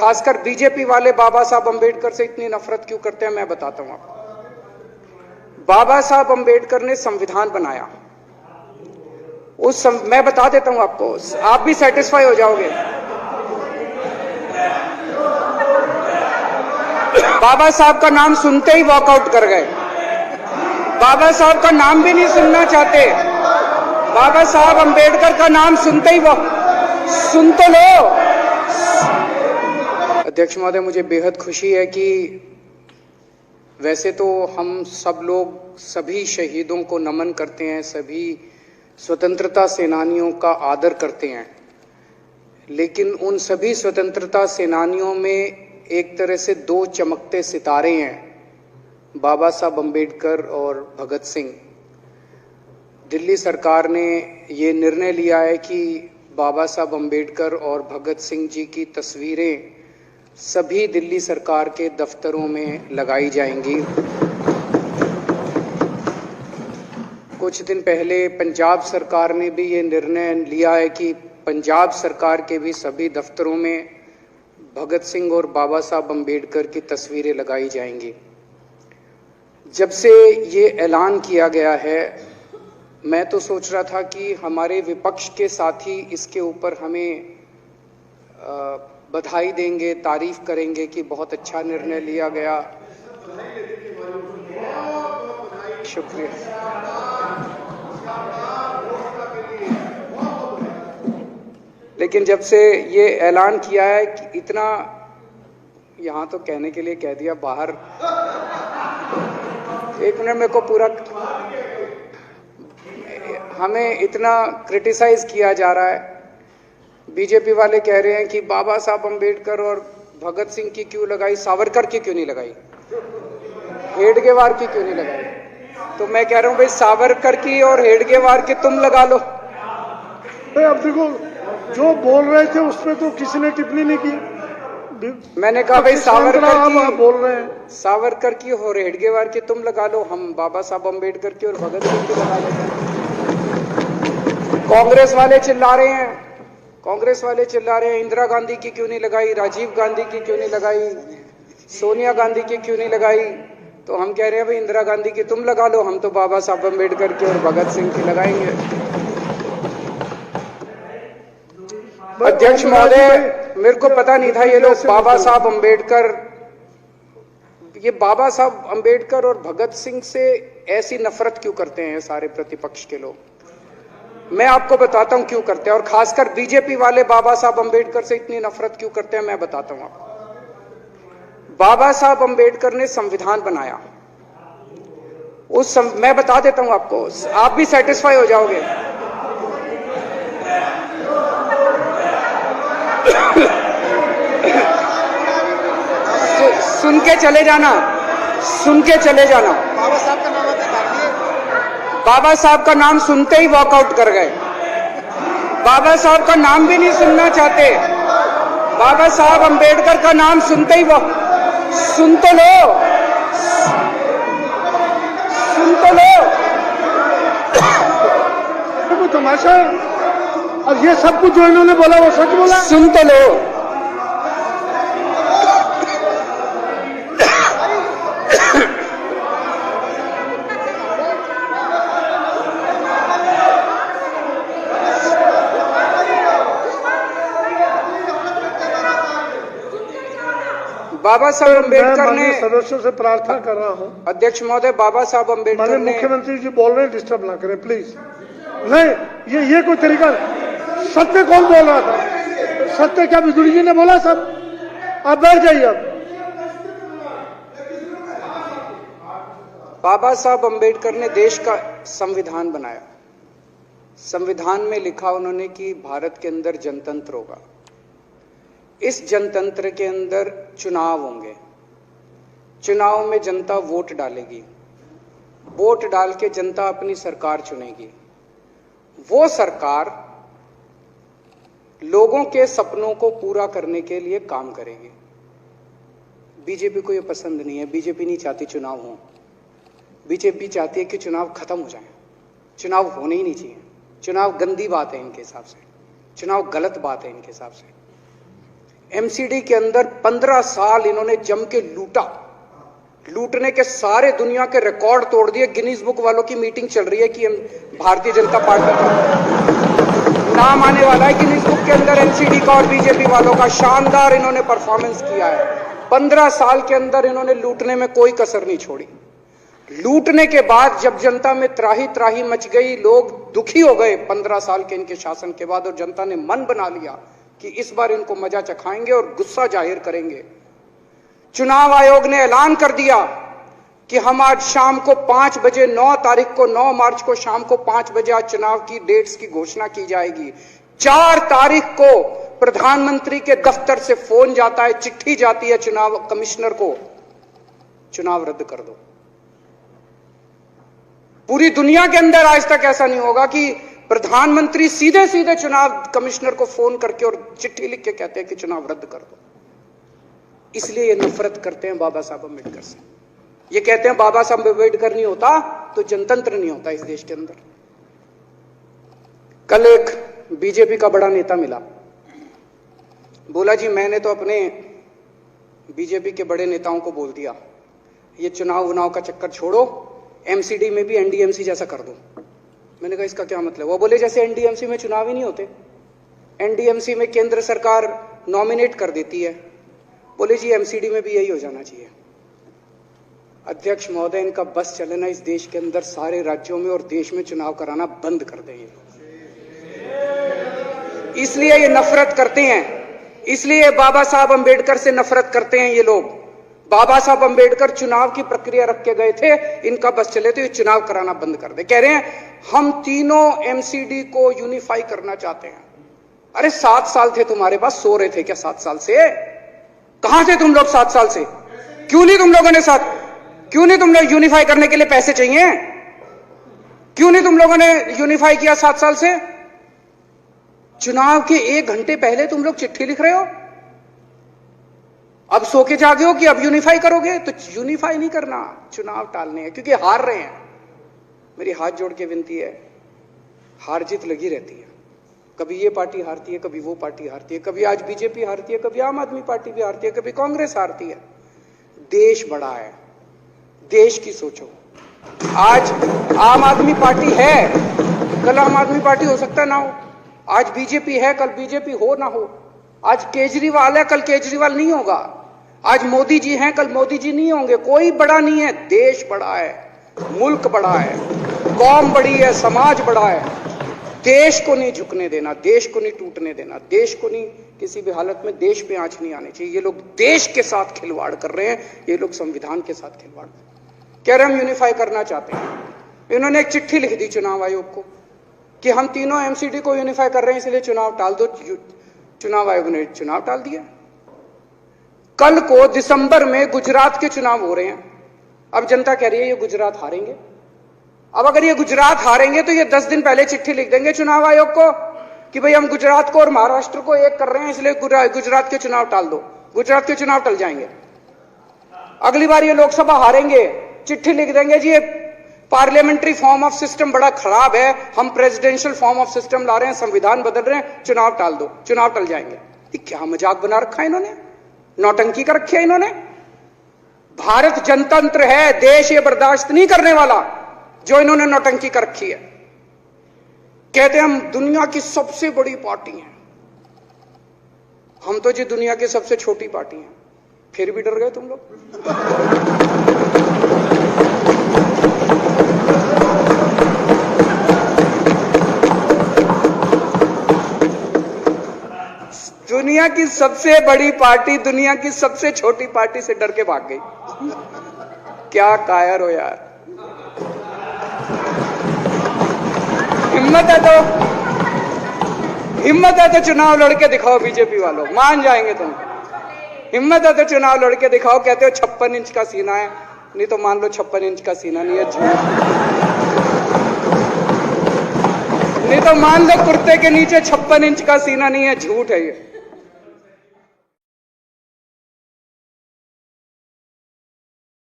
खासकर बीजेपी वाले बाबा साहब अंबेडकर से इतनी नफरत क्यों करते हैं, मैं बताता हूं आपको। बाबा साहब अंबेडकर ने संविधान बनाया। मैं बता देता हूं आपको, आप भी सेटिस्फाई हो जाओगे। बाबा साहब का नाम सुनते ही वॉकआउट कर गए। बाबा साहब का नाम भी नहीं सुनना चाहते। बाबा साहब अंबेडकर का नाम सुनते ही सुन तो लो। अध्यक्ष महोदय, मुझे बेहद खुशी है कि वैसे तो हम सब लोग सभी शहीदों को नमन करते हैं, सभी स्वतंत्रता सेनानियों का आदर करते हैं, लेकिन उन सभी स्वतंत्रता सेनानियों में एक तरह से दो चमकते सितारे हैं, बाबा साहब अंबेडकर और भगत सिंह। दिल्ली सरकार ने ये निर्णय लिया है कि बाबा साहब अंबेडकर और भगत सिंह जी की तस्वीरें सभी दिल्ली सरकार के दफ्तरों में लगाई जाएंगी। कुछ दिन पहले पंजाब सरकार ने भी ये निर्णय लिया है कि पंजाब सरकार के भी सभी दफ्तरों में भगत सिंह और बाबा साहब अंबेडकर की तस्वीरें लगाई जाएंगी। जब से ये ऐलान किया गया है, मैं तो सोच रहा था कि हमारे विपक्ष के साथी इसके ऊपर हमें बधाई देंगे, तारीफ करेंगे कि बहुत अच्छा निर्णय लिया गया। शुक्रिया। लेकिन जब से ये ऐलान किया है कि इतना, यहां तो कहने के लिए कह दिया, बाहर एक मिनट मेरे को पूरा, हमें इतना क्रिटिसाइज किया जा रहा है। बीजेपी वाले कह रहे हैं कि बाबा साहब अंबेडकर और भगत सिंह की क्यों लगाई, सावरकर की क्यों नहीं लगाई, हेडगेवार की क्यों नहीं लगाई। तो मैं कह रहा हूं भाई, सावरकर की और हेडगेवार की तुम लगा लो। अब देखो, जो बोल रहे थे उसमें तो किसी ने टिप्पणी नहीं की। मैंने कहा भाई सावरकर की बोल रहे हैं, सावरकर की और हेडगेवार की तुम लगा लो, हम बाबा साहब अंबेडकर की और भगत सिंह की लगा लेते हैं। कांग्रेस वाले चिल्ला रहे हैं, इंदिरा गांधी की क्यों नहीं लगाई, राजीव गांधी की क्यों नहीं लगाई, सोनिया गांधी की क्यों नहीं लगाई। तो हम कह रहे हैं भाई, इंदिरा गांधी की तुम लगा लो, हम तो बाबा साहब अंबेडकर की और भगत सिंह की लगाएंगे। अध्यक्ष महोदय, मेरे को पता नहीं था ये लोग बाबा साहब अंबेडकर और भगत सिंह से ऐसी नफरत क्यों करते हैं सारे प्रतिपक्ष के लोग। मैं आपको बताता हूं क्यों करते हैं, और खासकर बीजेपी वाले बाबा साहब अंबेडकर से इतनी नफरत क्यों करते हैं, मैं बताता हूं आपको। बाबा साहब अंबेडकर ने संविधान बनाया। मैं बता देता हूं आपको, आप भी सेटिस्फाई हो जाओगे। सुन के चले जाना। बाबा साहब का नाम सुनते ही वॉकआउट कर गए। बाबा साहब का नाम भी नहीं सुनना चाहते। बाबा साहब अंबेडकर का नाम सुनते ही सुन तो लो। वो तमाशा, और ये सब कुछ जो इन्होंने बोला वो सच बोला। सुन तो लो। बाबा साहब अंबेडकर ने, सदस्यों से प्रार्थना कर रहा हूं, अध्यक्ष महोदय, बाबा साहब अंबेडकर ने, मुख्यमंत्री जी बोल रहे हैं, डिस्टर्ब ना करें प्लीज। नहीं, ये कोई तरीका। सत्य कौन बोल रहा था? सत्य क्या बिजुली जी ने बोला? सब आप बैठ जाइए। अब बाबा साहब अंबेडकर ने देश का संविधान बनाया। संविधान में लिखा उन्होंने कि भारत के अंदर जनतंत्र होगा। इस जनतंत्र के अंदर चुनाव होंगे। चुनाव में जनता वोट डालेगी। वोट डाल के जनता अपनी सरकार चुनेगी। वो सरकार लोगों के सपनों को पूरा करने के लिए काम करेगी। बीजेपी को ये पसंद नहीं है। बीजेपी नहीं चाहती चुनाव हो। बीजेपी चाहती है कि चुनाव खत्म हो जाए। चुनाव होने ही नहीं चाहिए। चुनाव गंदी बात है इनके हिसाब से। चुनाव गलत बात है इनके हिसाब से। एमसीडी के अंदर 15 साल इन्होंने जम के लूटा, लूटने के सारे दुनिया के रिकॉर्ड तोड़ दिए। गिनीज बुक वालों की मीटिंग चल रही है कि भारतीय जनता पार्टी का नाम आने वाला है गिनीज बुक के अंदर एमसीडी का और बीजेपी वालों का। शानदार इन्होंने परफॉर्मेंस किया है। 15 साल के अंदर इन्होंने लूटने में कोई कसर नहीं छोड़ी। लूटने के बाद जब जनता में त्राही त्राही मच गई, लोग दुखी हो गए 15 साल के इनके शासन के बाद, और जनता ने मन बना लिया कि इस बार इनको मजा चखाएंगे और गुस्सा जाहिर करेंगे। चुनाव आयोग ने ऐलान कर दिया कि हम आज शाम को 5 बजे 9 मार्च को शाम को 5 बजे आज चुनाव की डेट्स की घोषणा की जाएगी। 4 तारीख को प्रधानमंत्री के दफ्तर से फोन जाता है, चिट्ठी जाती है चुनाव कमिश्नर को, चुनाव रद्द कर दो। पूरी दुनिया के अंदर आज तक ऐसा नहीं होगा कि प्रधानमंत्री सीधे सीधे चुनाव कमिश्नर को फोन करके और चिट्ठी लिख के कहते हैं कि चुनाव रद्द कर दो। इसलिए ये नफरत करते हैं बाबा साहब अम्बेडकर से। ये कहते हैं बाबा साहब अम्बेडकर नहीं होता तो जनतंत्र नहीं होता इस देश के अंदर। कल एक बीजेपी का बड़ा नेता मिला, बोला जी मैंने तो अपने बीजेपी के बड़े नेताओं को बोल दिया ये चुनाव का चक्कर छोड़ो, एमसीडी में भी एनडीएमसी जैसा कर दो। मैंने कहा इसका क्या मतलब? वो बोले जैसे एनडीएमसी में चुनाव ही नहीं होते, एनडीएमसी में केंद्र सरकार नॉमिनेट कर देती है, बोले जी एमसीडी में भी यही हो जाना चाहिए। अध्यक्ष महोदय, इनका बस चलना इस देश के अंदर सारे राज्यों में और देश में चुनाव कराना बंद कर दें। इसलिए ये नफरत करते हैं, इसलिए बाबा साहब अंबेडकर से नफरत करते हैं ये लोग। बाबा साहब अंबेडकर चुनाव की प्रक्रिया रख के गए थे, इनका बस चले तो ये चुनाव कराना बंद कर दे। कह रहे हैं हम तीनों एमसीडी को यूनिफाई करना चाहते हैं। अरे 7 साल थे तुम्हारे पास, सो रहे थे क्या 7 साल से? कहां थे तुम लोग 7 साल से? क्यों नहीं तुम लोग यूनिफाई करने के लिए पैसे चाहिए? क्यों नहीं तुम लोगों ने यूनिफाई किया 7 साल से? चुनाव के 1 घंटे पहले तुम लोग चिट्ठी लिख रहे हो, अब सो के जागे हो कि अब यूनिफाई करोगे। तो यूनिफाई नहीं करना, चुनाव टालने हैं, क्योंकि हार रहे हैं। मेरी हाथ जोड़ के विनती है, हार जीत लगी रहती है, कभी ये पार्टी हारती है, कभी वो पार्टी हारती है, कभी आज बीजेपी हारती है, कभी आम आदमी पार्टी भी हारती है, कभी कांग्रेस हारती है। देश बड़ा है, देश की सोचो। आज आम आदमी पार्टी है, कल आम आदमी पार्टी हो सकता है ना हो। आज बीजेपी है, कल बीजेपी हो ना हो। आज केजरीवाल है, कल केजरीवाल नहीं होगा। आज मोदी जी हैं, कल मोदी जी नहीं होंगे। कोई बड़ा नहीं है, देश बड़ा है, मुल्क बड़ा है, कौम बड़ी है, समाज बड़ा है। देश को नहीं झुकने देना, देश को नहीं टूटने देना, देश को नहीं किसी भी हालत में देश पे आंच नहीं आनी चाहिए। ये लोग देश के साथ खिलवाड़ कर रहे हैं, ये लोग संविधान के साथ खिलवाड़ कह रहे हैं। हम यूनिफाई करना चाहते हैं। इन्होंने एक चिट्ठी लिख दी चुनाव आयोग को कि हम तीनों एमसीडी को यूनिफाई कर रहे हैं, इसलिए चुनाव टाल दो। चुनाव आयोग ने चुनाव टाल दिया। कल को दिसंबर में गुजरात के चुनाव हो रहे हैं। अब जनता कह रही है ये गुजरात हारेंगे। अब अगर ये गुजरात हारेंगे तो ये 10 दिन पहले चिट्ठी लिख देंगे चुनाव आयोग को कि भाई हम गुजरात को और महाराष्ट्र को एक कर रहे हैं, इसलिए गुजरात के चुनाव टाल दो। गुजरात के चुनाव टल जाएंगे। अगली बार ये लोकसभा हारेंगे, चिट्ठी लिख देंगे जी ये पार्लियामेंट्री फॉर्म ऑफ सिस्टम बड़ा खराब है, हम प्रेसिडेंशियल फॉर्म ऑफ सिस्टम ला रहे हैं, संविधान बदल रहे हैं, चुनाव टाल दो। चुनाव टल जाएंगे। ये क्या मजाक बना रखा है इन्होंने, नौटंकी कर रखी है इन्होंने। भारत जनतंत्र है, देश ये बर्दाश्त नहीं करने वाला जो इन्होंने नौटंकी कर रखी है। कहते हैं हम दुनिया की सबसे बड़ी पार्टी हैं, हम तो जी दुनिया की सबसे छोटी पार्टी हैं। फिर भी डर गए तुम लोग। दुनिया की सबसे बड़ी पार्टी दुनिया की सबसे छोटी पार्टी से डर के भाग गई। क्या कायर हो यार। हिम्मत है तो चुनाव लड़के दिखाओ बीजेपी वालों, मान जाएंगे तुम। हिम्मत है तो चुनाव लड़के दिखाओ। कहते हो 56 इंच का सीना है, नहीं तो मान लो 56 इंच का सीना नहीं है, झूठ। नहीं तो मान लो कुर्ते के नीचे 56 इंच का सीना नहीं है, झूठ है ये।